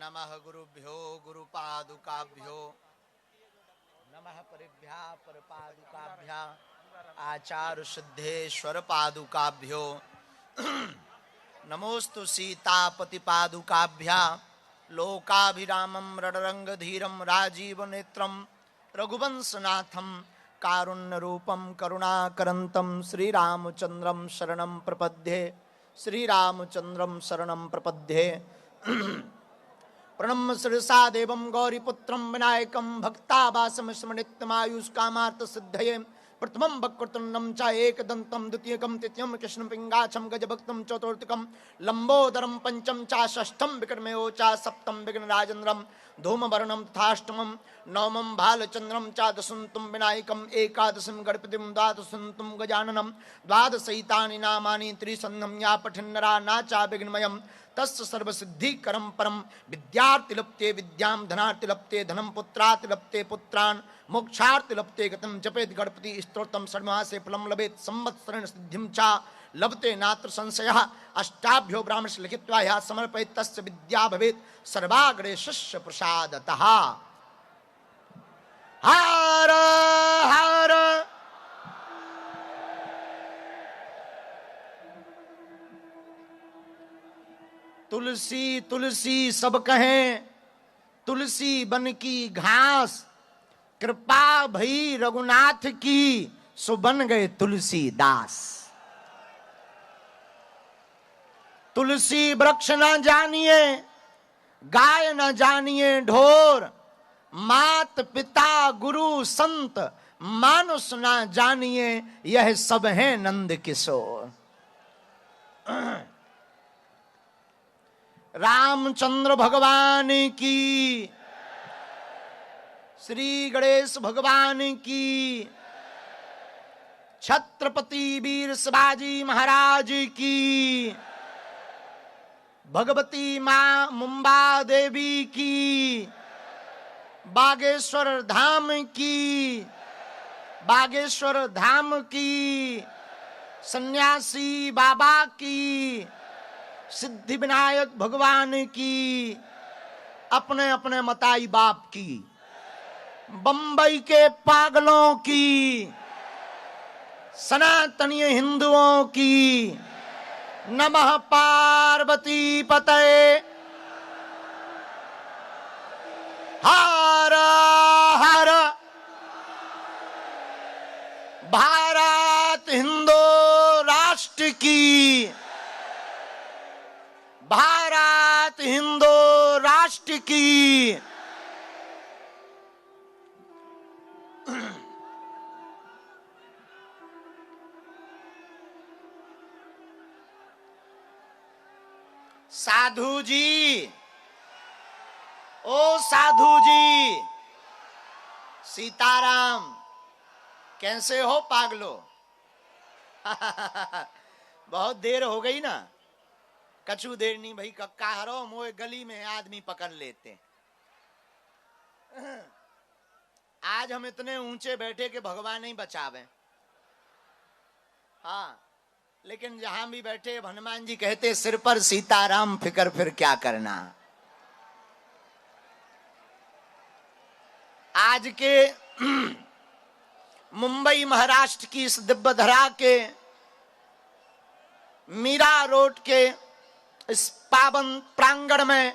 नमः गुरुभ्यो गुरुपादुकाभ्यो नमः परिभ्या परपादुकाभ्या आचार्य सिद्धेश्वर पादुकाभ्यो नमोस्तु सीतापति पादुकाभ्या लोकाभिरामं रणरंगधीरं राजीवनेत्रं रघुवंशनाथं कारुण्यरूपं करुणाकरन्तं श्रीरामचन्द्रं शरणं प्रपद्ये श्रीरामचन्द्रं शरणं प्रपद्ये प्रणम्य शिरसा देवं गौरीपुत्रं विनायकं भक्तावासं स्मृतिमायुष्कामार्थसिद्धये प्रथमं वक्रतुण्डं च एकदन्तं द्वितीयकं तृतीयं कृष्णपिङ्गाक्षं गजभक्तं चतुर्थकं लम्बोदरं पंचम च षष्ठं विक्रमयो च सप्तम विघ्नराजेन्द्रं धूमवर्णं तथाष्टमं नवमं भालचन्द्रं च दशं तुं विनायकं एकादशं गणपतिं द्वादशं तुं गजाननं द्वादशैतानि नामानि त्रिसन्ध्यं या पठन्नरा न च विघ्नमयं तस्य सर्वसिद्धिकरं परं विद्यार्थि लप्ते विद्यां धनार्थि लप्ते धनं पुत्रार्थि लप्ते पुत्रान् मोक्षार्थि लप्ते गतं जपेत गणपति स्तोत्रं षण्मासे फलं लभेत संवत्सरेण सिद्धिं च लभते नात्र संशयः अष्टाभ्यो ब्राह्मणस्य लिखित्वा ह्यः समर्पयेत् तस्य विद्या भवेत् सर्वाग्रे शिष्य प्रसादतः। हर हर तुलसी तुलसी सब कहें तुलसी बन की घास कृपा भई रघुनाथ की सो बन गए तुलसीदास। तुलसी वृक्ष न जानिए गाय न जानिए ढोर मात पिता गुरु संत मानुष न जानिए यह सब है नंद किशोर। रामचंद्र भगवान की श्री गणेश भगवान की छत्रपति वीर शिवाजी महाराज की भगवती मां मुंबा देवी की बागेश्वर धाम की बागेश्वर धाम की सन्यासी बाबा की सिद्धि विनायक भगवान की अपने अपने मताई बाप की बंबई के पागलों की सनातनी हिंदुओं की नमः पार्वती पतये हर हर। भारत हिंदू राष्ट्र की भारत हिंदू राष्ट्र की साधु जी ओ साधु जी सीताराम कैसे हो पागलो बहुत देर हो गई ना कछु देर नहीं भाई कक्का हरो मोए गली में आदमी पकड़ लेते। आज हम इतने ऊंचे बैठे कि भगवान ही बचावे। हाँ लेकिन जहां भी बैठे हनुमान जी कहते सिर पर सीताराम फिकर फिर क्या करना। आज के मुंबई महाराष्ट्र की इस दिव्य धरा के मीरा रोड के इस पावन प्रांगण में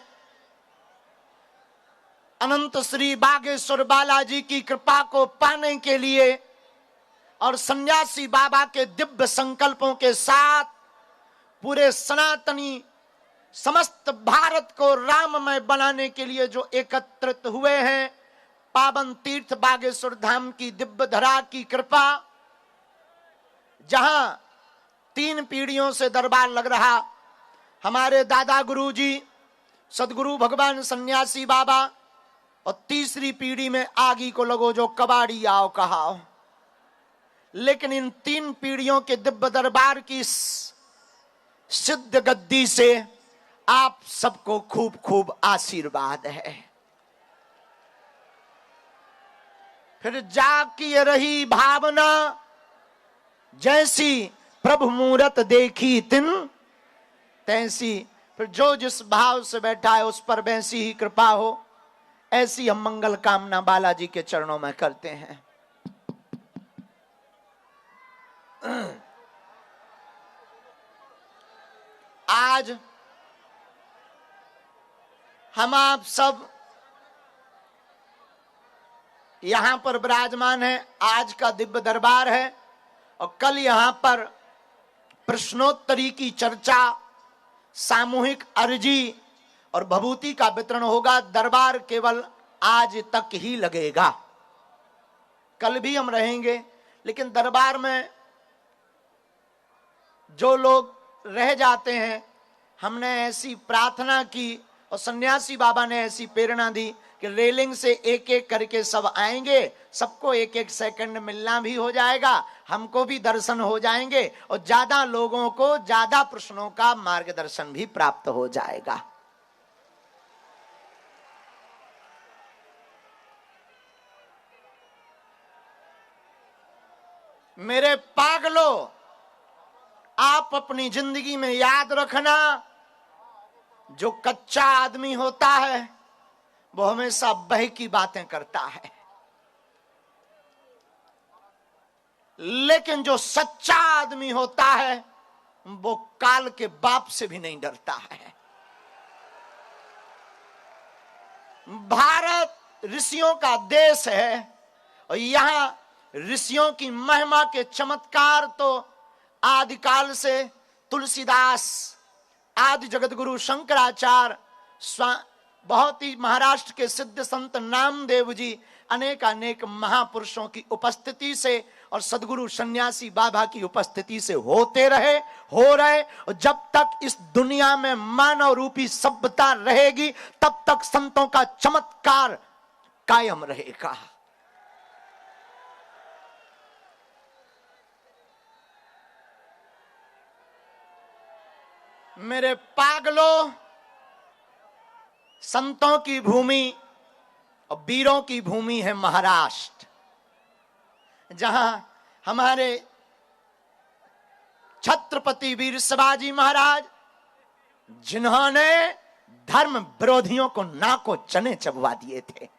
अनंत श्री बागेश्वर बालाजी की कृपा को पाने के लिए और सन्यासी बाबा के दिव्य संकल्पों के साथ पूरे सनातनी समस्त भारत को राममय बनाने के लिए जो एकत्रित हुए हैं पावन तीर्थ बागेश्वर धाम की दिव्य धरा की कृपा जहां 3 पीढ़ियों से दरबार लग रहा हमारे दादा गुरु जी सदगुरु भगवान सन्यासी बाबा और तीसरी पीढ़ी में आगी को लगो जो कबाड़ी आओ कहाओ। लेकिन इन 3 पीढ़ियों के दिव्य दरबार की सिद्ध गद्दी से आप सबको खूब खूब आशीर्वाद है। फिर जाकी रही भावना जैसी प्रभु मूरत देखी तिन तैसी फिर जो जिस भाव से बैठा है उस पर वैसी ही कृपा हो। ऐसी हम मंगल कामना बालाजी के चरणों में करते हैं। आज हम आप सब यहां पर विराजमान हैं। आज का दिव्य दरबार है और कल यहां पर प्रश्नोत्तरी की चर्चा, सामूहिक अर्जी और भभूति का वितरण होगा। दरबार केवल आज तक ही लगेगा, कल भी हम रहेंगे, लेकिन दरबार में जो लोग रह जाते हैं, हमने ऐसी प्रार्थना की और सन्यासी बाबा ने ऐसी प्रेरणा दी कि रेलिंग से एक एक करके सब आएंगे, सबको एक एक सेकंड मिलना भी हो जाएगा, हमको भी दर्शन हो जाएंगे और ज्यादा लोगों को ज्यादा प्रश्नों का मार्गदर्शन भी प्राप्त हो जाएगा। मेरे पागलों, आप अपनी जिंदगी में याद रखना, जो कच्चा आदमी होता है वो हमेशा बह की बातें करता है, लेकिन जो सच्चा आदमी होता है वो काल के बाप से भी नहीं डरता है। भारत ऋषियों का देश है और यहां ऋषियों की महिमा के चमत्कार तो आदिकाल से तुलसीदास, आदि जगतगुरु शंकराचार्य, बहुत ही महाराष्ट्र के सिद्ध संत नामदेव जी, अनेक अनेक महापुरुषों की उपस्थिति से और सदगुरु सन्यासी बाबा की उपस्थिति से होते रहे, हो रहे, और जब तक इस दुनिया में मानव रूपी सभ्यता रहेगी तब तक संतों का चमत्कार कायम रहेगा। मेरे पागलों, संतों की भूमि और वीरों की भूमि है महाराष्ट्र, जहां हमारे छत्रपति वीर शिवाजी महाराज, जिन्होंने धर्म विरोधियों को नाको चने चबवा दिए थे,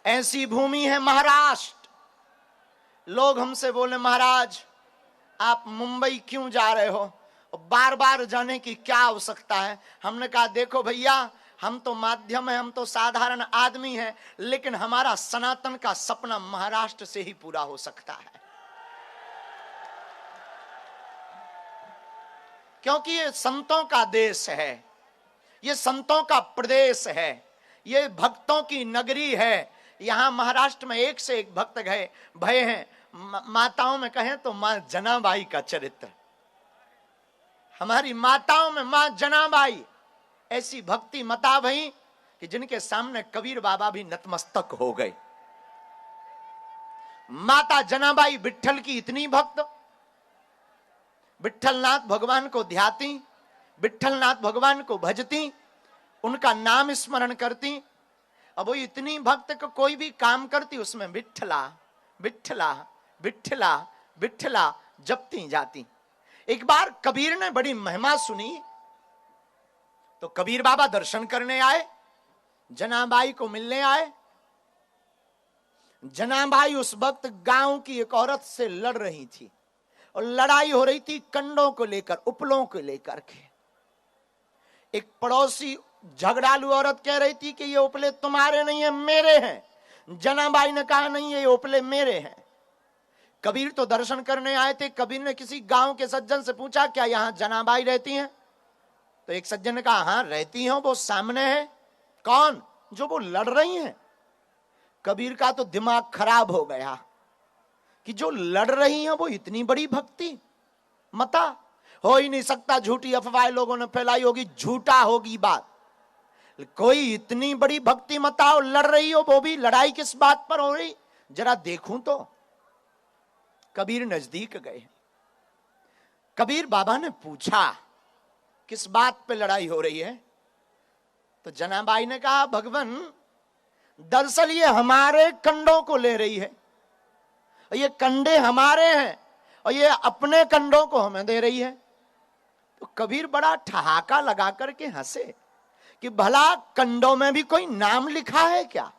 ऐसी भूमि है महाराष्ट्र। लोग हमसे बोले, महाराज आप मुंबई क्यों जा रहे हो, बार बार जाने की क्या आवश्यकता है। हमने कहा देखो भैया, हम तो माध्यम है, हम तो साधारण आदमी हैं, लेकिन हमारा सनातन का सपना महाराष्ट्र से ही पूरा हो सकता है, क्योंकि ये संतों का देश है, ये संतों का प्रदेश है, ये भक्तों की नगरी है। यहां महाराष्ट्र में एक से एक भक्त गए भय हैं। माताओं में कहें तो मां जनाबाई का चरित्र, हमारी माताओं में मां जनाबाई ऐसी भक्ति मता भई कि जिनके सामने कबीर बाबा भी नतमस्तक हो गए। माता जनाबाई विट्ठल की इतनी भक्त, विट्ठलनाथ भगवान को ध्याती, विट्ठलनाथ भगवान को भजती, उनका नाम स्मरण करती। अब वो इतनी भक्त को कोई भी काम करती उसमें विट्ठला विट्ठला विट्ठला विट्ठला जपती जाती। एक बार कबीर ने बड़ी महिमा सुनी तो कबीर बाबा दर्शन करने आए, जनाबाई को मिलने आए। जनाबाई उस वक्त गांव की एक औरत से लड़ रही थी और लड़ाई हो रही थी कंडों को लेकर, उपलों को लेकर के। एक पड़ोसी झगड़ालू औरत कह रही थी कि ये उपले तुम्हारे नहीं है, मेरे हैं। जनाबाई ने कहा नहीं, ये उपले मेरे हैं। कबीर तो दर्शन करने आए थे। कबीर ने किसी गांव के सज्जन से पूछा क्या यहां जनाबाई रहती हैं? तो एक सज्जन ने कहा हाँ रहती हैं, वो सामने है। कौन? जो वो लड़ रही हैं। कबीर का तो दिमाग खराब हो गया कि जो लड़ रही हैं वो इतनी बड़ी भक्ति मता हो ही नहीं सकता। झूठी अफवाह लोगों ने फैलाई होगी, झूठा होगी बात। कोई इतनी बड़ी भक्ति मता हो, लड़ रही हो, वो भी लड़ाई किस बात पर हो रही, जरा देखूं तो। कबीर नजदीक गए। कबीर बाबा ने पूछा किस बात पे लड़ाई हो रही है? तो जनाबाई ने कहा भगवान दरअसल ये हमारे कंडों को ले रही है, ये कंडे हमारे हैं और ये अपने कंडों को हमें दे रही है। तो कबीर बड़ा ठहाका लगा करके हंसे कि भला कंडों में भी कोई नाम लिखा है क्या?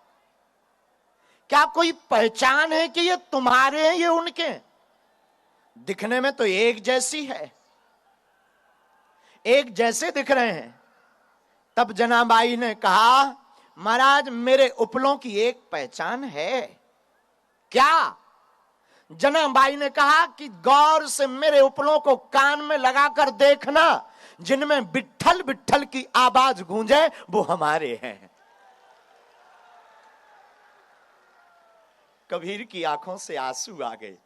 क्या कोई पहचान है कि ये तुम्हारे हैं, ये उनके? दिखने में तो एक जैसी है, एक जैसे दिख रहे हैं। तब जनाबाई ने कहा, महाराज मेरे उपलों की एक पहचान है। क्या? जनाबाई ने कहा कि गौर से मेरे उपलों को कान में लगाकर देखना, जिनमें विट्ठल विट्ठल की आवाज गूंजे वो हमारे हैं। कबीर की आंखों से आंसू आ गए।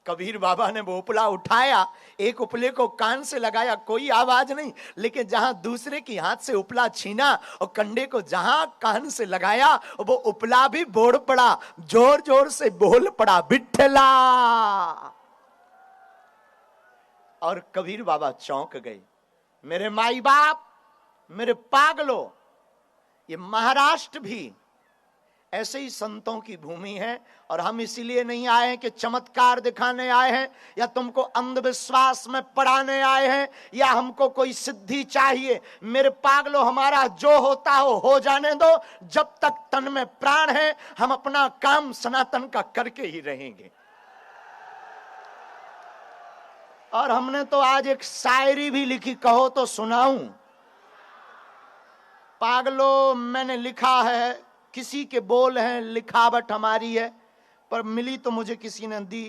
कबीर बाबा ने वो उपला उठाया, एक उपले को कान से लगाया, कोई आवाज नहीं, लेकिन जहां दूसरे की हाथ से उपला छीना और कंडे को जहां कान से लगाया, वो उपला भी बोल पड़ा, जोर जोर से बोल पड़ा, विठ्ठला। और कबीर बाबा चौंक गए। मेरे माई बाप, मेरे पागलों, ये महाराष्ट्र भी ऐसे ही संतों की भूमि है, और हम इसीलिए नहीं आए हैं कि चमत्कार दिखाने आए हैं, या तुमको अंधविश्वास में पढ़ाने आए हैं, या हमको कोई सिद्धि चाहिए। मेरे पागलों, हमारा जो होता हो जाने दो। जब तक तन में प्राण है, हम अपना काम सनातन का करके ही रहेंगे। और हमने तो आज एक शायरी भी लिखी, कहो तो सुनाऊं? पागलों, मैंने लिखा है, किसी के बोल हैं, लिखावट हमारी है, पर मिली तो मुझे किसी ने दी।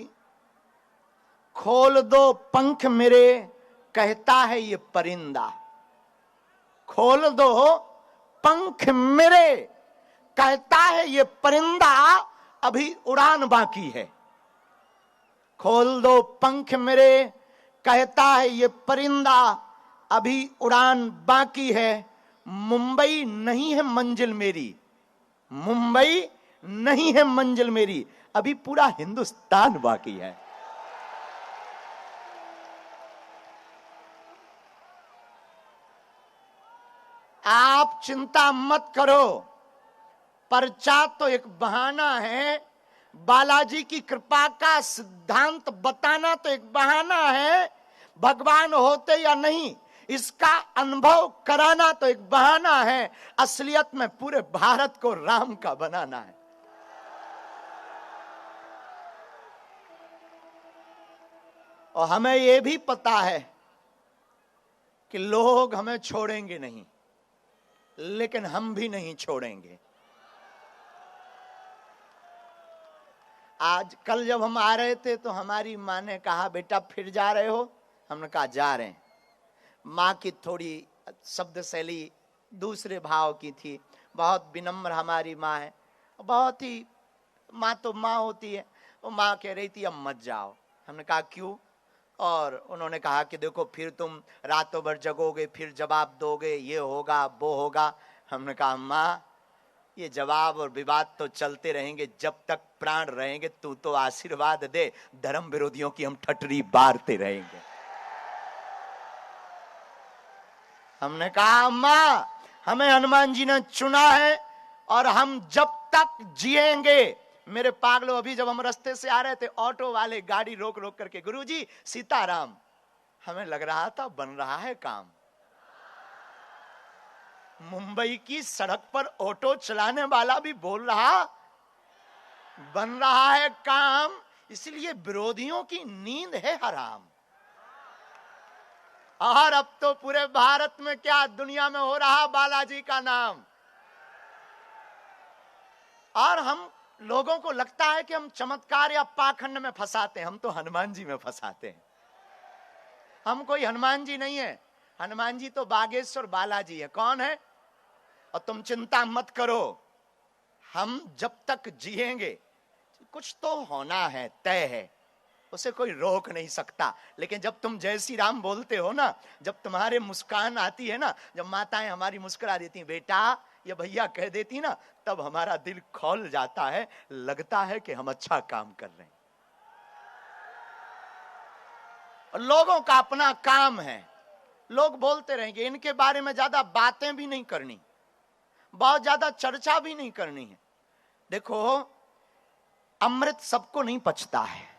खोल दो पंख मेरे, कहता है ये परिंदा। खोल दो पंख मेरे, कहता है ये परिंदा, अभी उड़ान बाकी है। खोल दो पंख मेरे, कहता है ये परिंदा, अभी उड़ान बाकी है। मुंबई नहीं है मंजिल मेरी, मुंबई नहीं है मंजिल मेरी, अभी पूरा हिंदुस्तान बाकी है। आप चिंता मत करो, पर्चा तो एक बहाना है, बालाजी की कृपा का सिद्धांत बताना तो एक बहाना है, भगवान होते या नहीं इसका अनुभव कराना तो एक बहाना है, असलियत में पूरे भारत को राम का बनाना है। और हमें यह भी पता है कि लोग हमें छोड़ेंगे नहीं, लेकिन हम भी नहीं छोड़ेंगे। आज कल जब हम आ रहे थे तो हमारी माँ ने कहा, बेटा फिर जा रहे हो? हमने कहा जा रहे हैं। माँ की थोड़ी शब्द शैली दूसरे भाव की थी, बहुत विनम्र हमारी माँ है, बहुत ही, माँ तो माँ होती है। वो माँ कह रही थी अब मत जाओ। हमने कहा क्यों? और उन्होंने कहा कि देखो फिर तुम रातों भर जगोगे, फिर जवाब दोगे, ये होगा वो होगा। हमने कहा माँ, ये जवाब और विवाद तो चलते रहेंगे जब तक प्राण रहेंगे, तू तो आशीर्वाद दे, धर्म विरोधियों की हम ठटरी बारते रहेंगे। हमने कहा माँ, हमें हनुमान जी ने चुना है और हम जब तक जिएंगे। मेरे पागलों, अभी जब हम रास्ते से आ रहे थे, ऑटो वाले गाड़ी रोक रोक करके, गुरुजी सीताराम। हमें लग रहा था बन रहा है काम। मुंबई की सड़क पर ऑटो चलाने वाला भी बोल रहा बन रहा है काम, इसलिए विरोधियों की नींद है हराम। और अब तो पूरे भारत में क्या दुनिया में हो रहा बालाजी का नाम। और हम लोगों को लगता है कि हम चमत्कार या पाखंड में फंसाते हैं, हम तो हनुमान जी में फंसाते हैं। हम कोई हनुमान जी नहीं है, हनुमान जी तो बागेश्वर बालाजी है। कौन है? और तुम चिंता मत करो, हम जब तक जिएंगे कुछ तो होना है, तय है, उसे कोई रोक नहीं सकता। लेकिन जब तुम जय श्री राम बोलते हो ना, जब तुम्हारे मुस्कान आती है ना, जब माताएं हमारी मुस्कुरा देती हैं, बेटा ये भैया कह देती ना, तब हमारा दिल खौल जाता है, लगता है कि हम अच्छा काम कर रहे हैं। और लोगों का अपना काम है, लोग बोलते रहेंगे, इनके बारे में ज्यादा बातें भी नहीं करनी, बहुत ज्यादा चर्चा भी नहीं करनी है। देखो, अमृत सबको नहीं पचता है।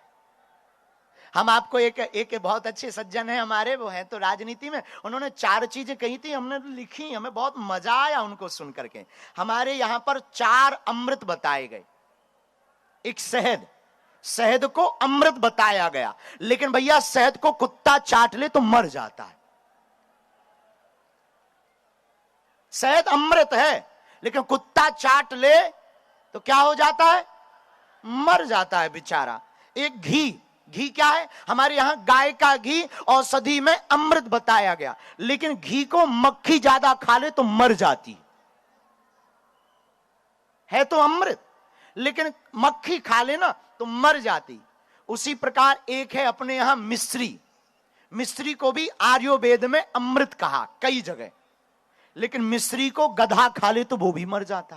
हम आपको एक बहुत अच्छे सज्जन हैं हमारे, वो हैं तो राजनीति में, उन्होंने 4 चीजें कही थी, हमने लिखी, हमें बहुत मजा आया उनको सुन करके। हमारे यहां पर 4 अमृत बताए गए। एक शहद, शहद को अमृत बताया गया, लेकिन भैया शहद को कुत्ता चाट ले तो मर जाता है। शहद अमृत है, लेकिन कुत्ता चाट ले तो क्या हो जाता है? मर जाता है बेचारा। एक घी, घी क्या है? हमारे यहां गाय का घी औषधि में अमृत बताया गया, लेकिन घी को मक्खी ज्यादा खा ले तो मर जाती है तो अमृत, लेकिन मक्खी खा ले ना तो मर जाती। उसी प्रकार एक है अपने यहां मिश्री, मिश्री को भी आयुर्वेद में अमृत कहा कई जगह, लेकिन मिश्री को गधा खा ले तो वो भी मर जाता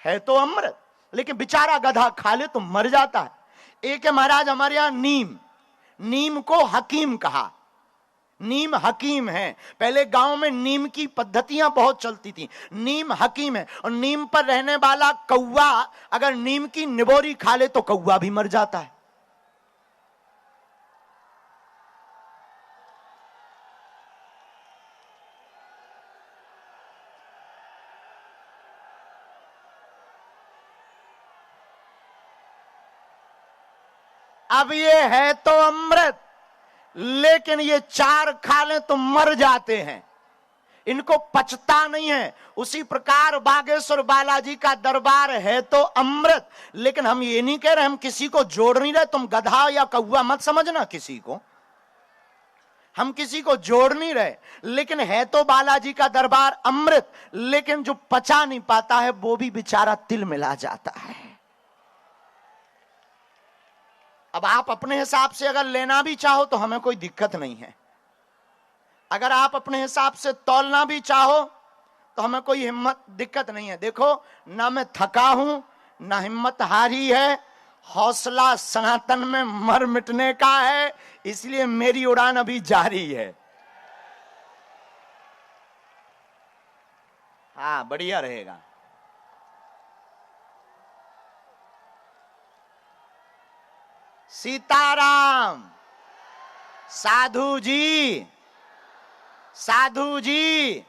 है तो अमृत, लेकिन बेचारा गधा खा ले तो मर जाता है। एक है महाराज हमारे यहां नीम, नीम को हकीम कहा, नीम हकीम है। पहले गांव में नीम की पद्धतियां बहुत चलती थी, नीम हकीम है। और नीम पर रहने वाला कौवा अगर नीम की निबोरी खा ले तो कौवा भी मर जाता है। अब ये है तो अमृत, लेकिन ये 4 खा लें तो मर जाते हैं, इनको पचता नहीं है। उसी प्रकार बागेश्वर बालाजी का दरबार है तो अमृत, लेकिन हम ये नहीं कह रहे, हम किसी को जोड़ नहीं रहे। तुम गधा या कौवा मत समझना किसी को, हम किसी को जोड़ नहीं रहे, लेकिन है तो बालाजी का दरबार अमृत, लेकिन जो पचा नहीं पाता है वो भी बेचारा तिल मिला जाता है। अब आप अपने हिसाब से अगर लेना भी चाहो तो हमें कोई दिक्कत नहीं है, अगर आप अपने हिसाब से तौलना भी चाहो तो हमें कोई हिम्मत दिक्कत नहीं है। देखो, ना मैं थका हूं ना हिम्मत हारी है, हौसला सनातन में मर मिटने का है, इसलिए मेरी उड़ान अभी जारी है। हाँ, बढ़िया रहेगा। सीताराम। साधु जी, साधु जी,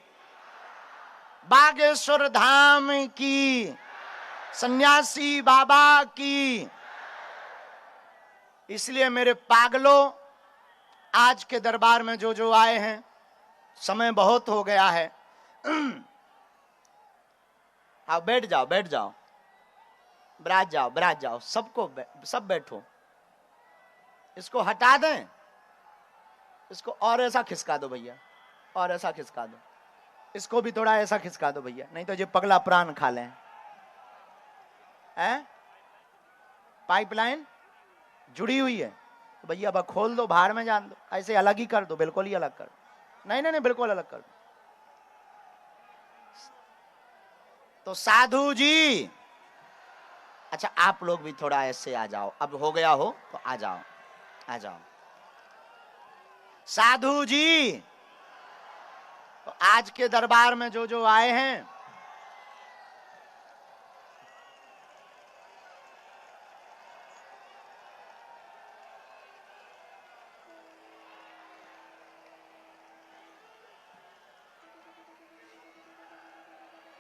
बागेश्वर धाम की, सन्यासी बाबा की। इसलिए मेरे पागलों, आज के दरबार में जो जो आए हैं, समय बहुत हो गया है। हाँ, बैठ जाओ, बैठ जाओ, बिराज जाओ, बिराज जाओ, सबको सब बैठो। इसको हटा दें, इसको और ऐसा खिसका दो भैया, और ऐसा खिसका दो, इसको भी थोड़ा ऐसा खिसका दो भैया, नहीं तो ये पगला प्राण खा लें। पाइपलाइन जुड़ी हुई है तो भैया अब खोल दो, बाहर में जान दो, ऐसे अलग ही कर दो, बिल्कुल ही अलग कर दो। नहीं नहीं नहीं, बिल्कुल अलग कर दो। तो साधु जी, अच्छा आप लोग भी थोड़ा ऐसे आ जाओ, अब हो गया हो तो आ जाओ, आ जाओ। साधु जी, तो आज के दरबार में जो जो आए हैं,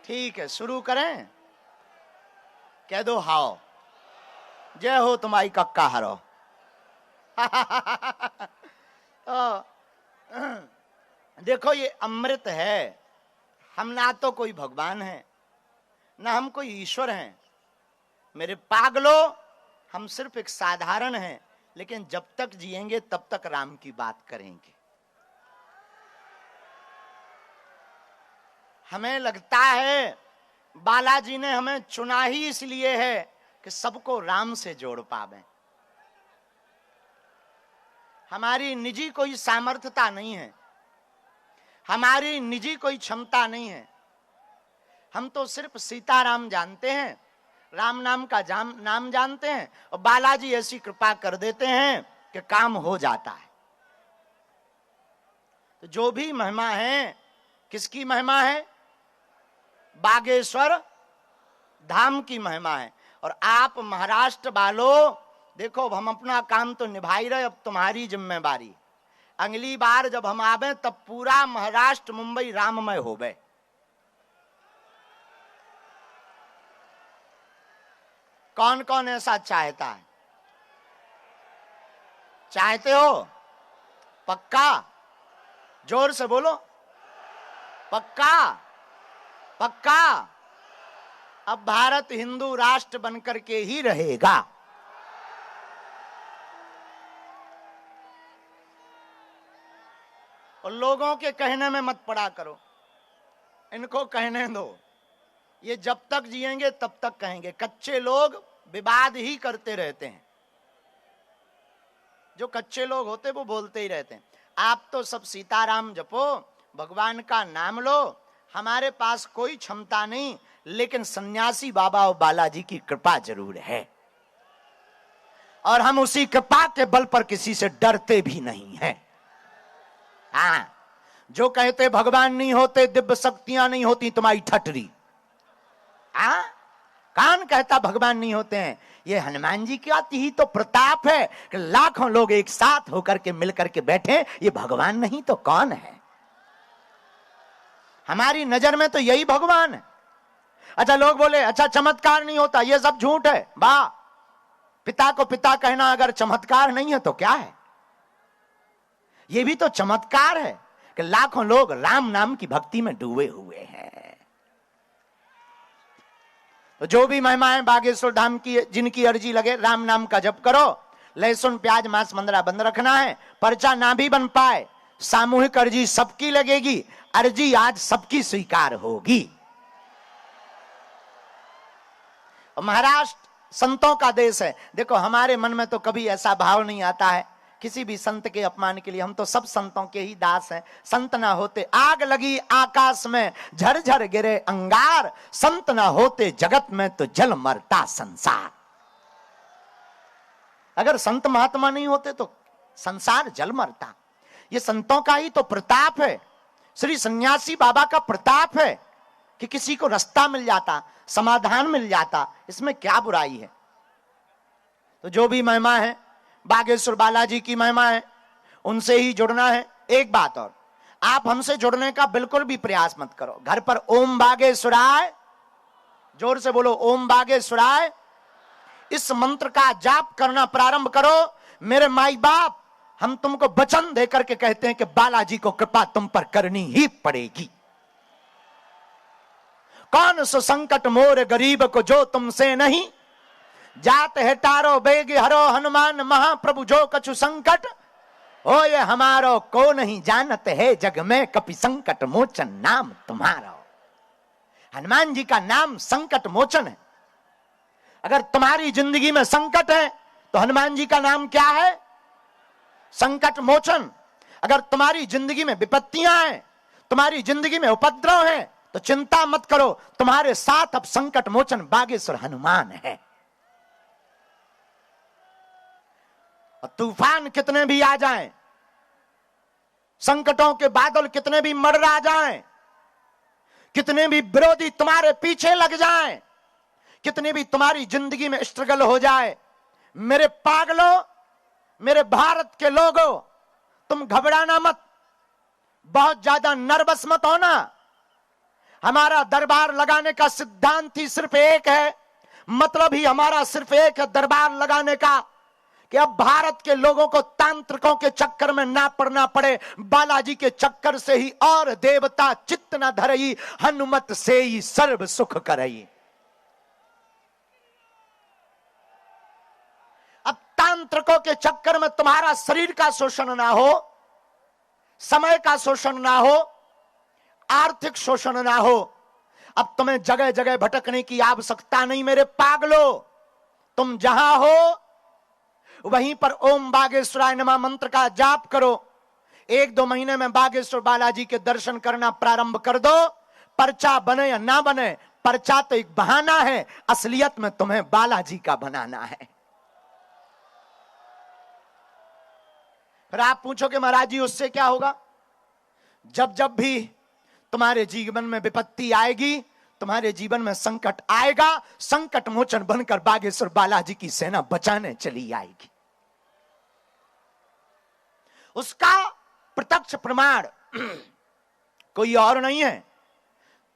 ठीक है, शुरू करें। कह दो हाओ, जय हो तुम्हारी कक्का हरो। देखो, ये अमृत है। हम ना तो कोई भगवान है, ना हम कोई ईश्वर हैं। मेरे पागलों, हम सिर्फ एक साधारण हैं, लेकिन जब तक जिएंगे तब तक राम की बात करेंगे। हमें लगता है बालाजी ने हमें चुना ही इसलिए है कि सबको राम से जोड़ पावे। हमारी निजी कोई सामर्थ्यता नहीं है, हमारी निजी कोई क्षमता नहीं है। हम तो सिर्फ सीताराम जानते हैं, राम नाम का नाम जानते हैं, और बालाजी ऐसी कृपा कर देते हैं कि काम हो जाता है। तो जो भी महिमा है, किसकी महिमा है? बागेश्वर धाम की महिमा है। और आप महाराष्ट्र वालों देखो हम अपना काम तो निभाई रहे, अब तुम्हारी जिम्मेवारी। अगली बार जब हम आवे तब पूरा महाराष्ट्र मुंबई राममय होवे। कौन कौन ऐसा चाहता है? चाहते हो? पक्का? जोर से बोलो, पक्का? पक्का? अब भारत हिंदू राष्ट्र बनकर के ही रहेगा। और लोगों के कहने में मत पड़ा करो, इनको कहने दो। ये जब तक जिएंगे तब तक कहेंगे। कच्चे लोग विवाद ही करते रहते हैं, जो कच्चे लोग होते वो बोलते ही रहते हैं। आप तो सब सीताराम जपो, भगवान का नाम लो। हमारे पास कोई क्षमता नहीं, लेकिन सन्यासी बाबा और बालाजी की कृपा जरूर है, और हम उसी कृपा के बल पर किसी से डरते भी नहीं हैं। हाँ, जो कहते भगवान नहीं होते, दिव्य शक्तियां नहीं होती, तुम्हारी ठटरी। हाँ, कौन कहता भगवान नहीं होते हैं? ये हनुमान जी की आती ही तो प्रताप है कि लाखों लोग एक साथ होकर के मिलकर के बैठे। ये भगवान नहीं तो कौन है? हमारी नजर में तो यही भगवान है। अच्छा, लोग बोले अच्छा चमत्कार नहीं होता, ये सब झूठ है। वाह, पिता को पिता कहना अगर चमत्कार नहीं है तो क्या है? ये भी तो चमत्कार है कि लाखों लोग राम नाम की भक्ति में डूबे हुए हैं। तो जो भी महिमाएं बागेश्वर धाम की, जिनकी अर्जी लगे, राम नाम का जप करो। लहसुन प्याज मांस मंदरा बंद रखना है। पर्चा ना भी बन पाए, सामूहिक अर्जी सबकी लगेगी। अर्जी आज सबकी स्वीकार होगी। महाराष्ट्र संतों का देश है। देखो हमारे मन में तो कभी ऐसा भाव नहीं आता है किसी भी संत के अपमान के लिए। हम तो सब संतों के ही दास हैं। संत ना होते आग लगी आकाश में, झरझर गिरे अंगार। संत ना होते जगत में तो जल मरता संसार। अगर संत महात्मा नहीं होते तो संसार जल मरता। ये संतों का ही तो प्रताप है, श्री सन्यासी बाबा का प्रताप है कि किसी को रास्ता मिल जाता, समाधान मिल जाता। इसमें क्या बुराई है? तो जो भी महिमा है बागेश्वर बालाजी की महिमा है, उनसे ही जुड़ना है। एक बात और, आप हमसे जुड़ने का बिल्कुल भी प्रयास मत करो। घर पर ओम बागेश्वराय, जोर से बोलो ओम बागेश्वराय, इस मंत्र का जाप करना प्रारंभ करो। मेरे माई बाप, हम तुमको वचन देकर के कहते हैं कि बालाजी को कृपा तुम पर करनी ही पड़ेगी। कौन सो संकट मोर गरीब को जो तुमसे नहीं, जात है टारो बेग हरो हनुमान महाप्रभु जो कछु संकट हो ये हमारो को नहीं जानत है जग में कपि संकट मोचन नाम तुम्हारा। हनुमान जी का नाम संकट मोचन है। अगर तुम्हारी जिंदगी में संकट है तो हनुमान जी का नाम क्या है? संकट मोचन। अगर तुम्हारी जिंदगी में विपत्तियां हैं, तुम्हारी जिंदगी में उपद्रव है, तो चिंता मत करो, तुम्हारे साथ अब संकट मोचन बागेश्वर हनुमान है। तूफान कितने भी आ जाएं, संकटों के बादल कितने भी मंडरा जाएं, कितने भी विरोधी तुम्हारे पीछे लग जाएं, कितनी भी तुम्हारी जिंदगी में स्ट्रगल हो जाए, मेरे पागलों, मेरे भारत के लोगों, तुम घबराना मत, बहुत ज्यादा नर्वस मत होना। हमारा दरबार लगाने का सिद्धांत ही सिर्फ एक है, मतलब ही हमारा सिर्फ एक है दरबार लगाने का, कि अब भारत के लोगों को तांत्रिकों के चक्कर में ना पड़ना पड़े, बालाजी के चक्कर से ही और देवता चित्त न धरई, हनुमत से ही सर्व सुख करई। अब तांत्रिकों के चक्कर में तुम्हारा शरीर का शोषण ना हो, समय का शोषण ना हो, आर्थिक शोषण ना हो। अब तुम्हें जगह जगह भटकने की आवश्यकता नहीं मेरे पागलो। तुम जहां हो वहीं पर ओम बागेश्वराय नमः मंत्र का जाप करो। 1-2 महीने में बागेश्वर बालाजी के दर्शन करना प्रारंभ कर दो। पर्चा बने या ना बने, पर्चा तो एक बहाना है, असलियत में तुम्हें बालाजी का बनाना है। फिर आप पूछोगे महाराज जी उससे क्या होगा? जब जब भी तुम्हारे जीवन में विपत्ति आएगी, तुम्हारे जीवन में संकट आएगा, संकट मोचन बनकर बागेश्वर बालाजी की सेना बचाने चली आएगी। उसका प्रत्यक्ष प्रमाण कोई और नहीं है।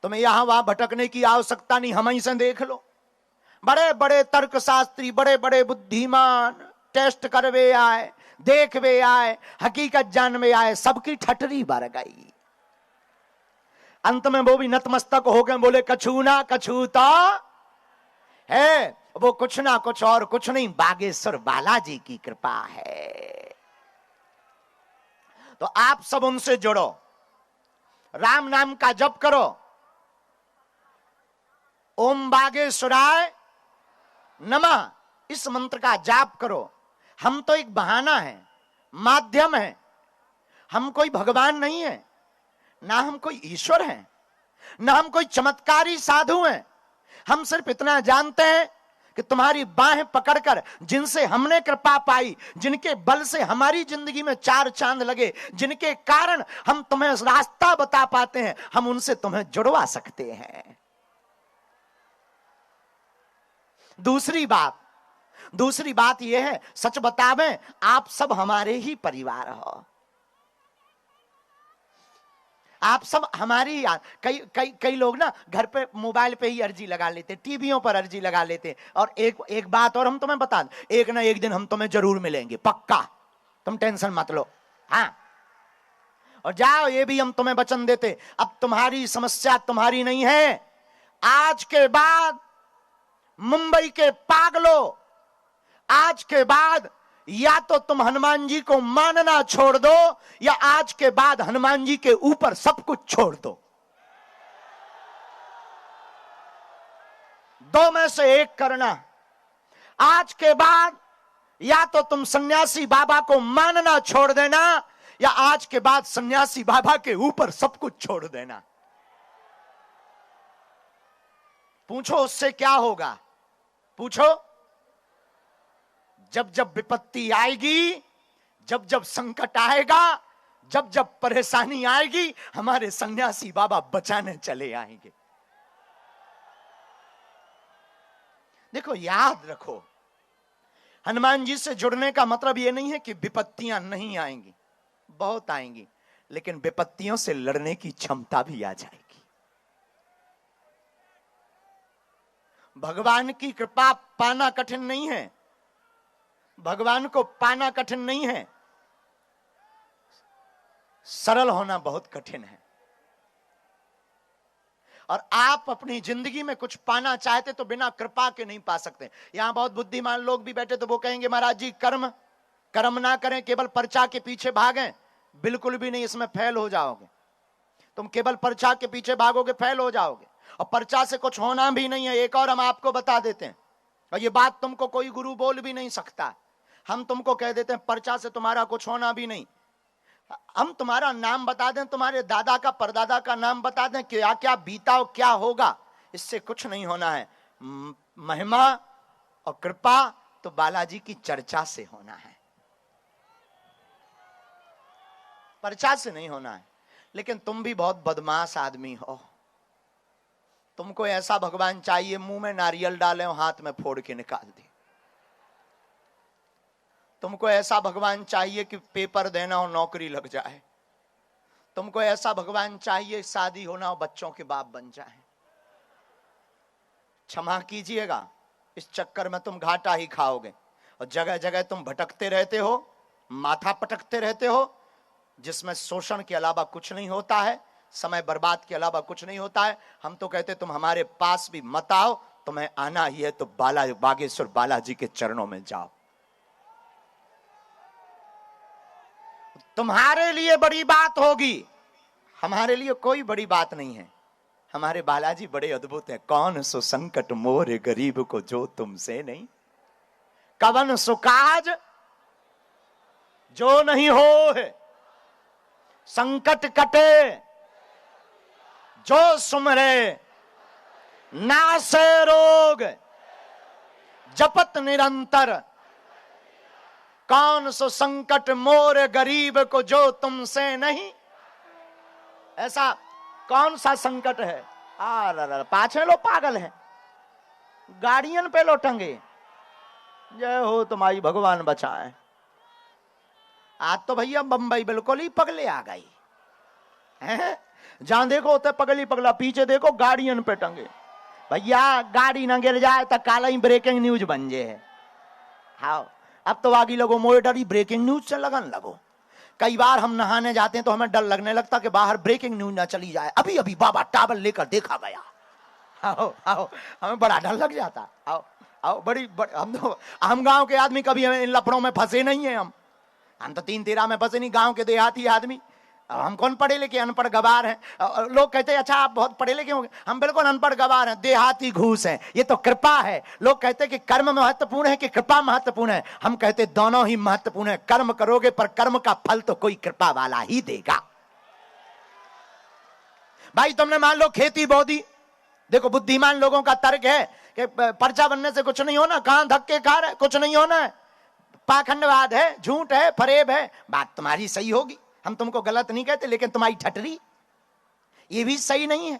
तुम्हें यहां वहां भटकने की आवश्यकता नहीं, हम ही से देख लो। बड़े बड़े तर्कशास्त्री, बड़े बड़े बुद्धिमान टेस्ट करवे आए, देखवे आए, हकीकत जानवे आए, सबकी ठटरी भर गई। अंत में वो भी नतमस्तक हो गए, बोले कछु ना कछु तो है। वो कुछ ना कुछ और कुछ नहीं, बागेश्वर बालाजी की कृपा है। तो आप सब उनसे जुड़ो, राम नाम का जप करो, ओम बागेश्वराय नमः इस मंत्र का जाप करो। हम तो एक बहाना है, माध्यम है, हम कोई भगवान नहीं है, ना हम कोई ईश्वर हैं, ना हम कोई चमत्कारी साधु हैं। हम सिर्फ इतना जानते हैं कि तुम्हारी बाहें पकड़कर जिनसे हमने कृपा पाई, जिनके बल से हमारी जिंदगी में चार चांद लगे, जिनके कारण हम तुम्हें रास्ता बता पाते हैं, हम उनसे तुम्हें जुड़वा सकते हैं। दूसरी बात यह है, सच बतावें, आप सब हमारे ही परिवार हो। आप सब हमारी कई लोग ना घर पे मोबाइल पे ही अर्जी लगा लेते, टीवियों पर अर्जी लगा लेते। और एक बात और हम तुम्हें बता दें, एक ना एक दिन हम तुम्हें जरूर मिलेंगे, पक्का, तुम टेंशन मत लो। हाँ, और जाओ, ये भी हम तुम्हें वचन देते, अब तुम्हारी समस्या तुम्हारी नहीं है। आज के बाद मुंबई के पागलों, आज के बाद या तो तुम हनुमान जी को मानना छोड़ दो, या आज के बाद हनुमान जी के ऊपर सब कुछ छोड़ दो। दो में से एक करना। आज के बाद या तो तुम सन्यासी बाबा को मानना छोड़ देना, या आज के बाद सन्यासी बाबा के ऊपर सब कुछ छोड़ देना। पूछो उससे क्या होगा, पूछो। जब जब विपत्ति आएगी, जब जब संकट आएगा, जब जब परेशानी आएगी, हमारे सन्यासी बाबा बचाने चले आएंगे। देखो, याद रखो, हनुमान जी से जुड़ने का मतलब यह नहीं है कि विपत्तियां नहीं आएंगी, बहुत आएंगी, लेकिन विपत्तियों से लड़ने की क्षमता भी आ जाएगी। भगवान की कृपा पाना कठिन नहीं है, भगवान को पाना कठिन नहीं है, सरल होना बहुत कठिन है। और आप अपनी जिंदगी में कुछ पाना चाहते तो बिना कृपा के नहीं पा सकते। यहां बहुत बुद्धिमान लोग भी बैठे तो वो कहेंगे महाराज जी कर्म ना करें, केवल पर्चा के पीछे भागें। बिल्कुल भी नहीं, इसमें फेल हो जाओगे। तुम केवल पर्चा के पीछे भागोगे, फेल हो जाओगे। और पर्चा से कुछ होना भी नहीं है। एक और हम आपको बता देते हैं, और ये बात तुमको कोई गुरु बोल भी नहीं सकता। हम तुमको कह देते हैं पर्चा से तुम्हारा कुछ होना भी नहीं। हम तुम्हारा नाम बता दें, तुम्हारे दादा का परदादा का नाम बता दें, क्या क्या बीता और क्या होगा, इससे कुछ नहीं होना है। महिमा और कृपा तो बालाजी की चर्चा से होना है, पर्चा से नहीं होना है। लेकिन तुम भी बहुत बदमाश आदमी हो। तुमको ऐसा भगवान चाहिए, मुंह में नारियल डाले और हाथ में फोड़ के निकाल दे। तुमको ऐसा भगवान चाहिए कि पेपर देना और नौकरी लग जाए। तुमको ऐसा भगवान चाहिए शादी होना और बच्चों के बाप बन जाए। क्षमा कीजिएगा, इस चक्कर में तुम घाटा ही खाओगे। और जगह जगह तुम भटकते रहते हो, माथा पटकते रहते हो, जिसमें शोषण के अलावा कुछ नहीं होता है, समय बर्बाद के अलावा कुछ नहीं होता है। हम तो कहते तुम हमारे पास भी मत आओ, तुम्हें आना ही है तो बागेश्वर बालाजी के चरणों में जाओ। तुम्हारे लिए बड़ी बात होगी, हमारे लिए कोई बड़ी बात नहीं है। हमारे बालाजी बड़े अद्भुत हैं। कौन सो संकट मोरे गरीब को जो तुमसे नहीं, कवन सो काज जो नहीं हो है, संकट कटे जो सुमरे, नासे रोग जपत निरंतर, कौन सो संकट मोर गरीब को जो तुमसे नहीं। ऐसा कौन सा संकट है पाछे लो पागल है, गाड़ियन पे लो टंगे। जय हो तुम्हारी, भगवान बचाए। आज तो भैया बंबई बिल्कुल ही पगले आ गई है। जहां देखो तो पगली पगला, पीछे देखो गाड़ियन पे टंगे। भैया गाड़ी ना गिर जाए तो काला ही ब्रेकिंग न्यूज बन जाए। हाँ, अब तो आगे लगो मोए डरी ब्रेकिंग न्यूज से लगन लगो। कई बार हम नहाने जाते हैं तो हमें डर लगने लगता कि बाहर ब्रेकिंग न्यूज ना चली जाए। अभी अभी बाबा टावल लेकर देखा गया। आओ आओ, हमें बड़ा डर लग जाता। आओ आओ, हम गांव के आदमी कभी इन लफड़ों में फंसे नहीं है। हम तो 3-13 में फंसे नहीं, गांव के देहाती आदमी। हम कौन पढ़े लिखे, अनपढ़ गवार हैं। लोग कहते हैं अच्छा आप बहुत पढ़े लिखे होंगे, हम बिल्कुल अनपढ़ गवार हैं, देहाती घूस हैं। ये तो कृपा है। लोग कहते हैं कि कर्म महत्वपूर्ण है कि कृपा महत्वपूर्ण है। हम कहते हैं दोनों ही महत्वपूर्ण है। कर्म करोगे पर कर्म का फल तो कोई कृपा वाला ही देगा। भाई तुमने मान लो खेती बो दी, देखो बुद्धिमान लोगों का तर्क है कि पर्चा बनने से कुछ नहीं होना, कहां धक्के खा रहे, कुछ नहीं होना है, पाखंडवाद है, झूठ है, फरेब है। बात तुम्हारी सही होगी, हम तुमको गलत नहीं कहते, लेकिन तुम्हारी ठटरी ये भी सही नहीं है।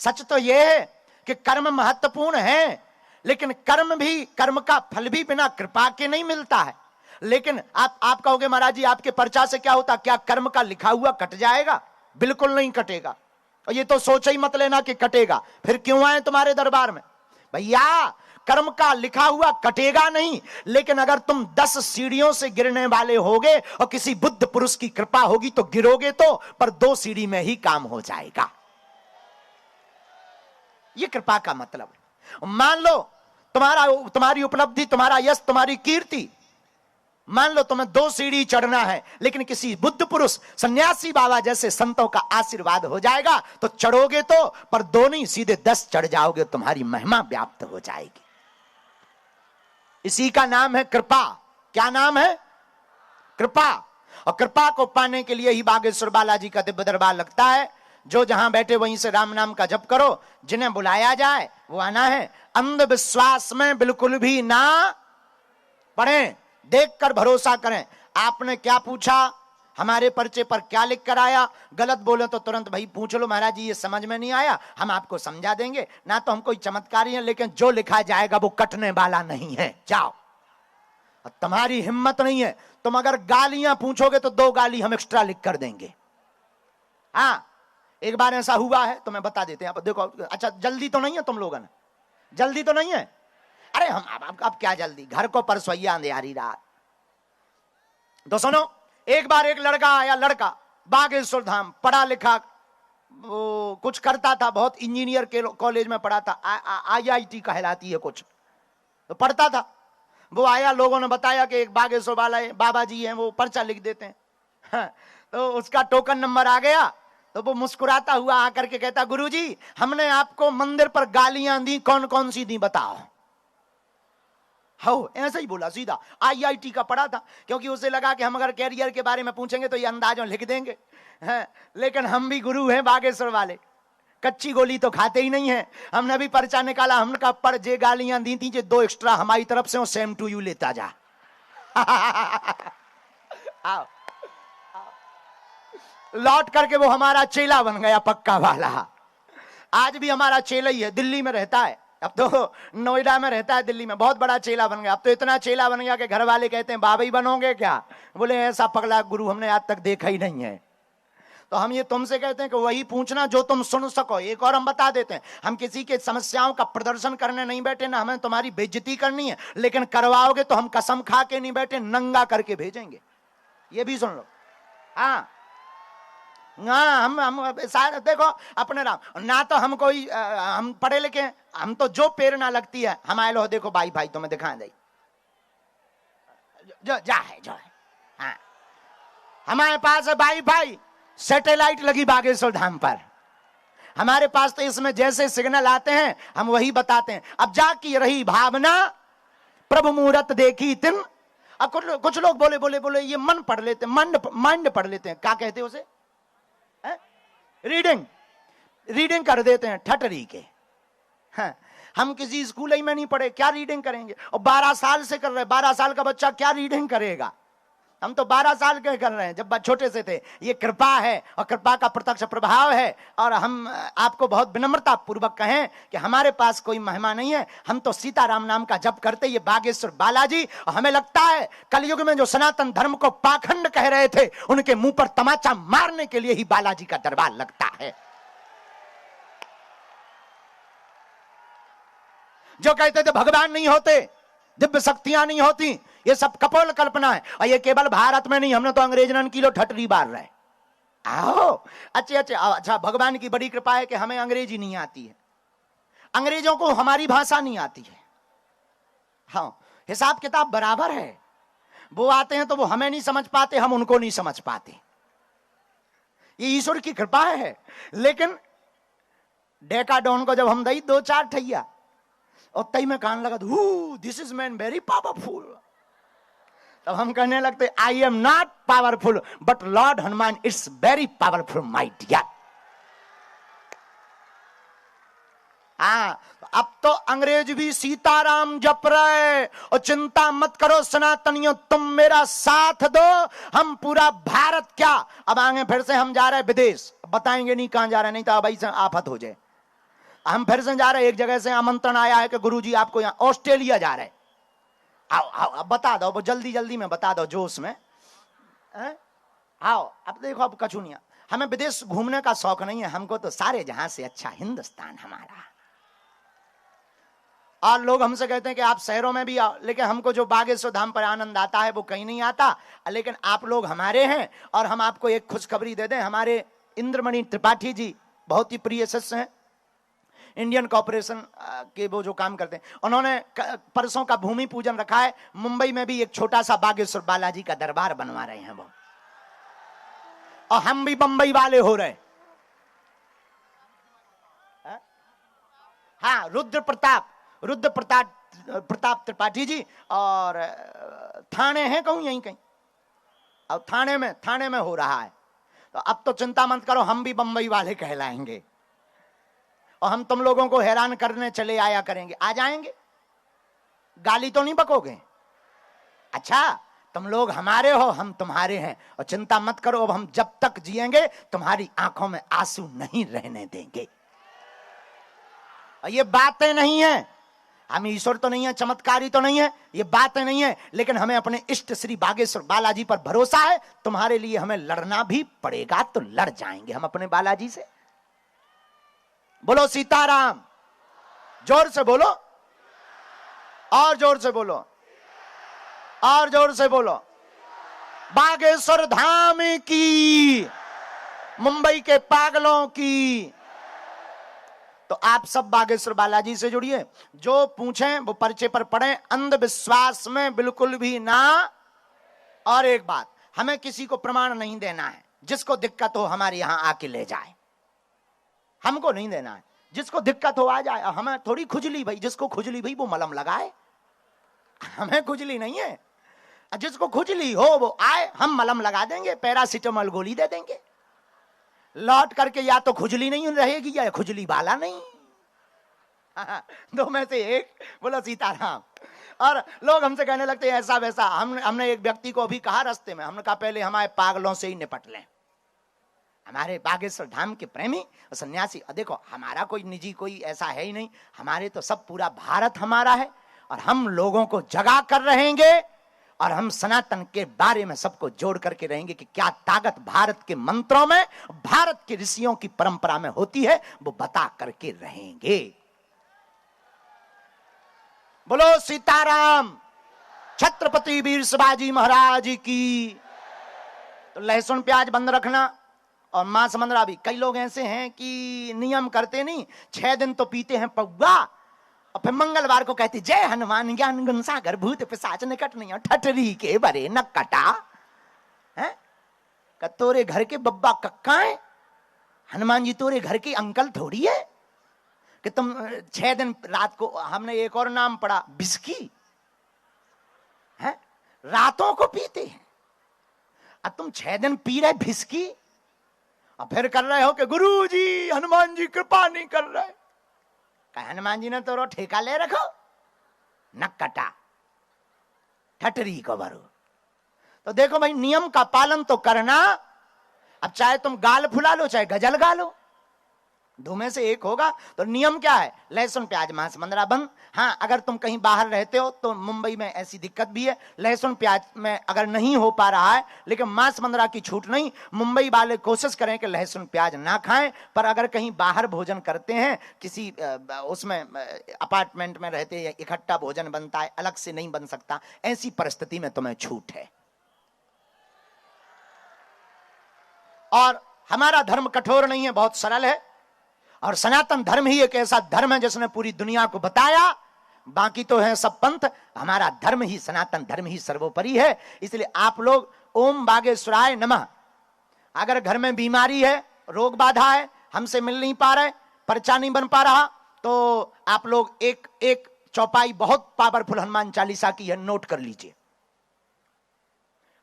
सच तो यह है कि कर्म महत्वपूर्ण है, लेकिन कर्म का फल भी बिना कृपा के नहीं मिलता है। लेकिन आप कहोगे महाराज जी आपके पर्चा से क्या होता, क्या कर्म का लिखा हुआ कट जाएगा? बिल्कुल नहीं कटेगा। और ये तो सोच ही मत लेना कि कटेगा, फिर क्यों आए तुम्हारे दरबार में? भैया कर्म का लिखा हुआ कटेगा नहीं, लेकिन अगर तुम 10 सीढ़ियों से गिरने वाले होगे और किसी बुद्ध पुरुष की कृपा होगी तो गिरोगे तो, पर 2 सीढ़ी में ही काम हो जाएगा। यह कृपा का मतलब है। मान लो तुम्हारी उपलब्धि, तुम्हारा यश, तुम्हारी कीर्ति, मान लो तुम्हें 2 सीढ़ी चढ़ना है, लेकिन किसी बुद्ध पुरुष, सन्यासी बाबा जैसे संतों का आशीर्वाद हो जाएगा तो चढ़ोगे तो, पर 2 नहीं सीधे 10 चढ़ जाओगे, तुम्हारी महिमा व्याप्त हो जाएगी। इसी का नाम है कृपा। क्या नाम है? कृपा। और कृपा को पाने के लिए ही बागेश्वर बालाजी का दिव्य दरबार लगता है। जो जहां बैठे वहीं से राम नाम का जप करो, जिन्हें बुलाया जाए वो आना है। अंधविश्वास में बिल्कुल भी ना पड़े, देखकर भरोसा करें। आपने क्या पूछा, हमारे पर्चे पर क्या लिख कर आया, गलत बोले तो तुरंत भाई पूछ लो, महाराज जी ये समझ में नहीं आया, हम आपको समझा देंगे। ना तो हम कोई चमत्कारी हैं, लेकिन जो लिखा जाएगा वो कटने वाला नहीं है। जाओ। तुम्हारी हिम्मत नहीं है, तुम अगर गालियां पूछोगे तो 2 गाली हम एक्स्ट्रा लिख कर देंगे। हाँ, एक बार ऐसा हुआ है तो मैं बता देते हैं। देखो, अच्छा जल्दी तो नहीं है तुम लोगों ने? जल्दी तो नहीं है? अरे हम अब क्या जल्दी, घर को परसोइया अंधियारी रात। तो सुनो, एक बार एक लड़का आया, लड़का बागेश्वर धाम, पढ़ा लिखा, वो कुछ करता था, बहुत इंजीनियर के कॉलेज में पढ़ा था, IIT कहलाती है कुछ, तो पढ़ता था। वो आया, लोगों ने बताया कि एक बागेश्वर वाला बाबा जी हैं, वो पर्चा लिख देते हैं। हाँ, तो उसका टोकन नंबर आ गया, तो वो मुस्कुराता हुआ आकर के कहता, गुरुजी हमने आपको मंदिर पर गालियां दी, कौन कौन सी दी बताओ। हो, ऐसा ही बोला सीधा। IIT का पढ़ा था, क्योंकि उसे लगा कि हम अगर कैरियर के बारे में पूछेंगे तो ये अंदाजों लिख देंगे। हैं, लेकिन हम भी गुरु हैं बागेश्वर वाले, कच्ची गोली तो खाते ही नहीं है। हमने भी पर्चा निकाला, हमने कहा पर जे गालियां दी थी, 2 एक्स्ट्रा हमारी तरफ से, सेम टू यू लेता जा। आओ, लौट करके वो हमारा चेला बन गया, पक्का वाला। आज भी हमारा चेला ही है, दिल्ली में रहता है, अब तो नोएडा में रहता है, दिल्ली में बहुत बड़ा चेला बन गया। अब तो इतना चेला बन गया कि घर वाले कहते हैं बाबा ही बनोगे क्या? बोले ऐसा पगला गुरु हमने आज तक देखा ही नहीं है। तो हम ये तुमसे कहते हैं कि वही पूछना जो तुम सुन सको। एक और हम बता देते हैं, हम किसी के समस्याओं का प्रदर्शन करने नहीं बैठे ना, हमें तुम्हारी बेइज्जती करनी है, लेकिन करवाओगे तो हम कसम खा के नहीं बैठे, नंगा करके भेजेंगे। ये भी सुन लो। हाँ, हम शायद देखो अपने राम ना, तो हम कोई हम पढ़े लिखे, हम तो जो प्रेरणा लगती है हम आए लो, देखो भाई भाई तुम्हें दिखा दे जो है। हाँ, हमारे पास है भाई भाई सैटेलाइट लगी बागेश्वर धाम पर। हमारे पास तो इसमें जैसे सिग्नल आते हैं हम वही बताते हैं। अब जाकी रही भावना, प्रभु मुहूर्त देखी तिन। अब कुछ लोग बोले ये मन पढ़ लेते, माइंड पढ़ लेते हैं, क्या कहते हैं उसे? रीडिंग कर देते हैं ठटरी के। हाँ, हम किसी स्कूल ही में नहीं पढ़े, क्या रीडिंग करेंगे? और 12 साल से कर रहे, 12 साल का बच्चा क्या रीडिंग करेगा? हम तो 12 साल के कर रहे हैं, जब छोटे से थे। ये कृपा है और कृपा का प्रत्यक्ष प्रभाव है। और हम आपको बहुत विनम्रता पूर्वक कहें कि हमारे पास कोई महिमा नहीं है, हम तो सीताराम नाम का जप करते। ये बागेश्वर बालाजी, और हमें लगता है कलयुग में जो सनातन धर्म को पाखंड कह रहे थे, उनके मुंह पर तमाचा मारने के लिए ही बालाजी का दरबार लगता है। जो कहते थे भगवान नहीं होते, दिव्य शक्तियां नहीं होती, ये सब कपोल कल्पना है। और ये केवल भारत में नहीं, हमने तो अंग्रेजन किलो ठटरी बार रहे। आओ अच्छा, भगवान की बड़ी कृपा है कि हमें अंग्रेजी नहीं आती है, अंग्रेजों को हमारी भाषा नहीं आती है। हाँ, हिसाब किताब बराबर है। वो आते हैं तो वो हमें नहीं समझ पाते, हम उनको नहीं समझ पाते। ये ईश्वर की कृपा है। लेकिन डेकाडोन को जब हम दई 2-4 ठैया और तई में कान लगा, this is man very powerful, तब हम कहने लगते I am not powerful but Lord Hanuman it's very powerful my dear. हाँ, अब तो अंग्रेज भी सीताराम जप रहे। और चिंता मत करो सनातनियों, तुम मेरा साथ दो, हम पूरा भारत क्या, अब आगे फिर से हम जा रहे हैं विदेश, बताएंगे नहीं कहां जा रहे, नहीं तो अब ऐसे आफत हो जाए। हम फिर से जा रहे, एक जगह से आमंत्रण आया है कि गुरुजी आपको यहाँ ऑस्ट्रेलिया जा रहे। आओ आओ, बता दो, वो जल्दी जल्दी में बता दो, जोश में। आओ, अब देखो, अब कछु नहीं, हमें विदेश घूमने का शौक नहीं है, हमको तो सारे जहां से अच्छा हिंदुस्तान हमारा। और लोग हमसे कहते हैं कि आप शहरों में भी आओ, लेकिन हमको जो बागेश्वर धाम पर आनंद आता है वो कहीं नहीं आता। लेकिन आप लोग हमारे हैं। और हम आपको एक खुशखबरी दे दें, हमारे इंद्रमणि त्रिपाठी जी बहुत ही प्रिय शिष्य हैं, इंडियन कॉर्पोरेशन के वो जो काम करते हैं, उन्होंने परसों का भूमि पूजन रखा है। मुंबई में भी एक छोटा सा बागेश्वर बालाजी का दरबार बनवा रहे हैं वो, और हम भी बंबई वाले हो रहे। हाँ, रुद्र प्रताप त्रिपाठी जी, और थाने हैं कहूं, यहीं कहीं, और थाने में हो रहा है। तो अब तो चिंता मत करो, हम भी बंबई वाले कहलाएंगे, और हम तुम लोगों को हैरान करने चले आया करेंगे। आ जाएंगे, गाली तो नहीं बकोगे? अच्छा, तुम लोग हमारे हो, हम तुम्हारे हैं, और चिंता मत करो, अब हम जब तक जिएंगे तुम्हारी आंखों में आंसू नहीं रहने देंगे। और ये बातें नहीं है, हम ईश्वर तो नहीं है, चमत्कारी तो नहीं है, ये बातें नहीं है, लेकिन हमें अपने इष्ट श्री बागेश्वर बालाजी पर भरोसा है। तुम्हारे लिए हमें लड़ना भी पड़ेगा तो लड़ जाएंगे हम अपने बालाजी से। बोलो सीताराम, जोर से बोलो, और जोर से बोलो, और जोर से बोलो। बागेश्वर धाम की, मुंबई के पागलों की। तो आप सब बागेश्वर बालाजी से जुड़िए, जो पूछें वो पर्चे पर पढ़ें, अंधविश्वास में बिल्कुल भी ना। और एक बात, हमें किसी को प्रमाण नहीं देना है, जिसको दिक्कत हो हमारे यहां आके ले जाए, हमको नहीं देना है। जिसको दिक्कत हो आ जाए, हमें थोड़ी खुजली भाई, जिसको खुजली भाई वो मलम लगाए, हमें खुजली नहीं है। जिसको खुजली हो वो आए, हम मलम लगा देंगे, पैरासिटामोल गोली दे देंगे, लौट करके या तो खुजली नहीं रहेगी या खुजली वाला नहीं, दो में से एक। बोलो सीताराम। और लोग हमसे कहने लगते हैं ऐसा वैसा। हमने एक व्यक्ति को अभी कहा रास्ते में, हमने कहा पहले हमारे पागलों से ही निपट लें, हमारे बागेश्वर धाम के प्रेमी सन्यासी। देखो, हमारा कोई निजी कोई ऐसा है ही नहीं, हमारे तो सब पूरा भारत हमारा है, और हम लोगों को जगा कर रहेंगे, और हम सनातन के बारे में सबको जोड़ करके रहेंगे कि क्या ताकत भारत के मंत्रों में, भारत के ऋषियों की परंपरा में होती है, वो बता करके रहेंगे। बोलो सीताराम। छत्रपति वीर शिवाजी महाराज की। तो लहसुन प्याज बंद रखना, और मांस मंदरा भी। कई लोग ऐसे हैं कि नियम करते नहीं, 6 दिन तो पीते हैं पौवा, और फिर मंगलवार को कहते जय हनुमान ज्ञान गुण सागर भूत पिशाच निकट नहीं, ठटरी के बरे न कटा है। तोरे घर के बब्बा कक्का है, हनुमान जी तोरे घर के अंकल थोड़ी है कि तुम 6 दिन रात को। हमने एक और नाम पढ़ा, बिस्की है, रातों को पीते हैं। अब तुम 6 दिन पी रहे भिस्की, और फिर कर रहे हो कि गुरु जी हनुमान जी कृपा नहीं कर रहे। हनुमान जी ने तो ठेका ले रखो, न कटा ठटरी को भरो। तो देखो भाई, नियम का पालन तो करना। अब चाहे तुम गाल फुला लो चाहे गजल गा लो, दो में से एक होगा। तो नियम क्या है? लहसुन प्याज मांस मंदरा बंद। हाँ, अगर तुम कहीं बाहर रहते हो तो मुंबई में ऐसी दिक्कत भी है, लहसुन प्याज में अगर नहीं हो पा रहा है, लेकिन मांस मंदरा की छूट नहीं। मुंबई वाले कोशिश करें कि लहसुन प्याज ना खाएं, पर अगर कहीं बाहर भोजन करते हैं, किसी उसमें अपार्टमेंट में रहते हैं, इकट्ठा भोजन बनता है, अलग से नहीं बन सकता, ऐसी परिस्थिति में तुम्हें छूट है। और हमारा धर्म कठोर नहीं है, बहुत सरल है। और सनातन धर्म ही एक ऐसा धर्म है जिसने पूरी दुनिया को बताया, बाकी तो है सब पंथ, हमारा धर्म ही, सनातन धर्म ही सर्वोपरि है। इसलिए आप लोग ओम बागेश्वराय नमः। अगर घर में बीमारी है, रोग बाधा है, हमसे मिल नहीं पा रहे, पर्चा नहीं बन पा रहा, तो आप लोग एक एक चौपाई बहुत पावरफुल हनुमान चालीसा की है, नोट कर लीजिए।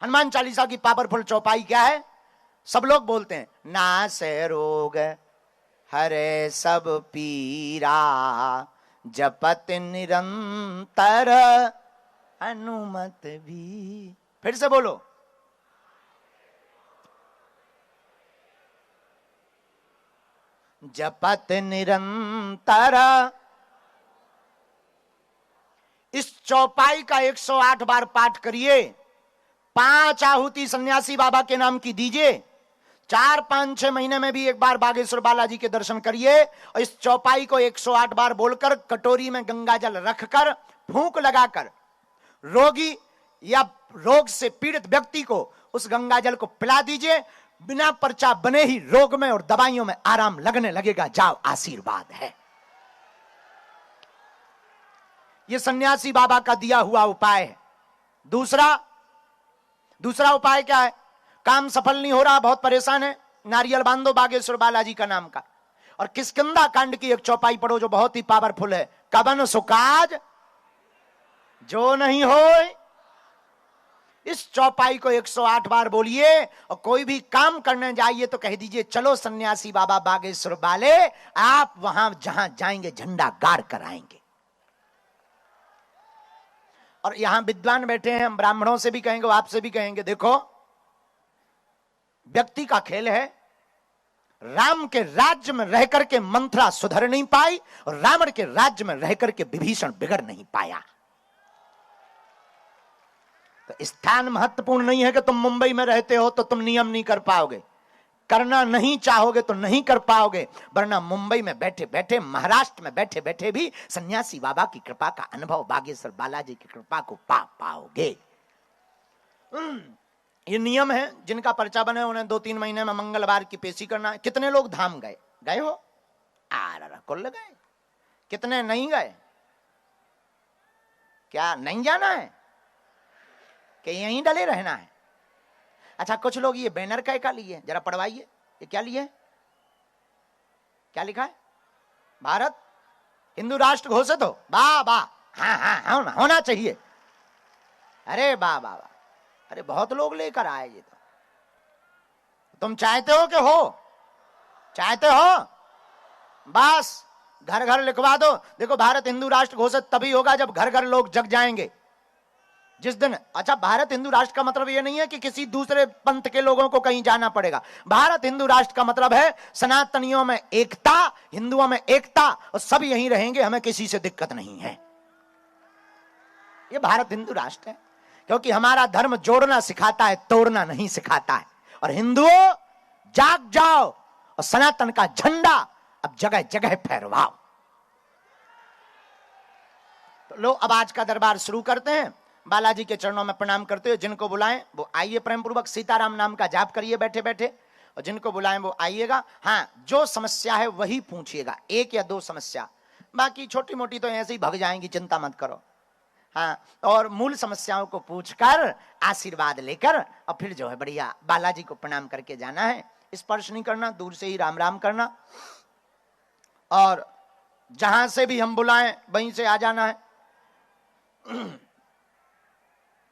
हनुमान चालीसा की पावरफुल चौपाई क्या है? सब लोग बोलते हैं, नासे रोग हरे सब पीरा, जपत निरंतर हनुमत भी। फिर से बोलो, जपत निरंतर। इस चौपाई का 108 बार पाठ करिए। 5 आहुति सन्यासी बाबा के नाम की दीजिए। 4, 5, 6 महीने में भी एक बार बागेश्वर बालाजी के दर्शन करिए। और इस चौपाई को 108 बार बोलकर, कटोरी में गंगा जल रखकर, फूंक लगाकर रोगी या रोग से पीड़ित व्यक्ति को उस गंगा जल को पिला दीजिए। बिना पर्चा बने ही रोग में और दवाइयों में आराम लगने लगेगा। जाओ, आशीर्वाद है। यह सन्यासी बाबा का दिया हुआ उपाय है। दूसरा उपाय क्या है? काम सफल नहीं हो रहा, बहुत परेशान है, नारियल बांधो बागेश्वर बालाजी का नाम का, और किष्किंधा कांड की एक चौपाई पढ़ो जो बहुत ही पावरफुल है। कबन सुकाज जो नहीं होए। इस चौपाई को 108 बार बोलिए। और कोई भी काम करने जाइए तो कह दीजिए, चलो सन्यासी बाबा बागेश्वर वाले, आप वहां जहां जाएंगे झंडा गाड़ कर आएंगे। और यहां विद्वान बैठे हैं, हम ब्राह्मणों से भी कहेंगे, आपसे भी कहेंगे, देखो व्यक्ति का खेल है। राम के राज्य में रह करके मंथरा सुधर नहीं पाई, और रावण के राज्य में रह करके विभीषण बिगड़ नहीं पाया। तो स्थान महत्वपूर्ण नहीं है कि तुम मुंबई में रहते हो तो तुम नियम नहीं कर पाओगे, करना नहीं चाहोगे तो नहीं कर पाओगे। वरना मुंबई में बैठे बैठे, महाराष्ट्र में बैठे बैठे भी सन्यासी बाबा की कृपा का अनुभव, बागेश्वर बालाजी की कृपा को पा पाओगे। ये नियम है। जिनका पर्चा बने उन्हें 2-3 महीने में मंगलवार की पेशी करना है। कितने लोग धाम गए? गए हो? कुल गए। कितने नहीं गए? क्या नहीं जाना है कि यहीं डले रहना है? अच्छा, कुछ लोग ये बैनर का लिए, जरा पढ़वाइए, ये क्या लिए? क्या लिखा है? भारत हिंदू राष्ट्र घोषित हो। वाह वाह, हाँ, होना चाहिए। अरे वाह वाह, अरे बहुत लोग लेकर आए। ये तो तुम चाहते हो कि हो? चाहते हो? बस घर घर लिखवा दो। देखो, भारत हिंदू राष्ट्र घोषित तभी होगा जब घर घर लोग जग जाएंगे। जिस दिन, अच्छा, भारत हिंदू राष्ट्र का मतलब यह नहीं है कि किसी दूसरे पंथ के लोगों को कहीं जाना पड़ेगा। भारत हिंदू राष्ट्र का मतलब है सनातनियों में एकता, हिंदुओं में एकता, और सब यहीं रहेंगे, हमें किसी से दिक्कत नहीं है। यह भारत हिंदू राष्ट्र है, क्योंकि हमारा धर्म जोड़ना सिखाता है, तोड़ना नहीं सिखाता है। और हिंदुओं, जाग जाओ और सनातन का झंडा अब जगह जगह फहरवाओ। तो लो, अब आज का दरबार शुरू करते हैं। बालाजी के चरणों में प्रणाम करते हुए जिनको बुलाएं वो आइए, प्रेम पूर्वक सीताराम नाम का जाप करिए बैठे बैठे, और जिनको बुलाएं वो आइएगा। हाँ, जो समस्या है वही पूछिएगा, 1 या 2 समस्या, बाकी छोटी मोटी तो ऐसे ही भग जाएंगी, चिंता मत करो। हाँ, और मूल समस्याओं को पूछकर आशीर्वाद लेकर और फिर जो है बढ़िया बालाजी को प्रणाम करके जाना है। स्पर्श नहीं करना, दूर से ही राम राम करना, और जहां से भी हम बुलाएं वहीं से आ जाना है।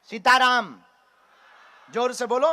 सीताराम, जोर से बोलो।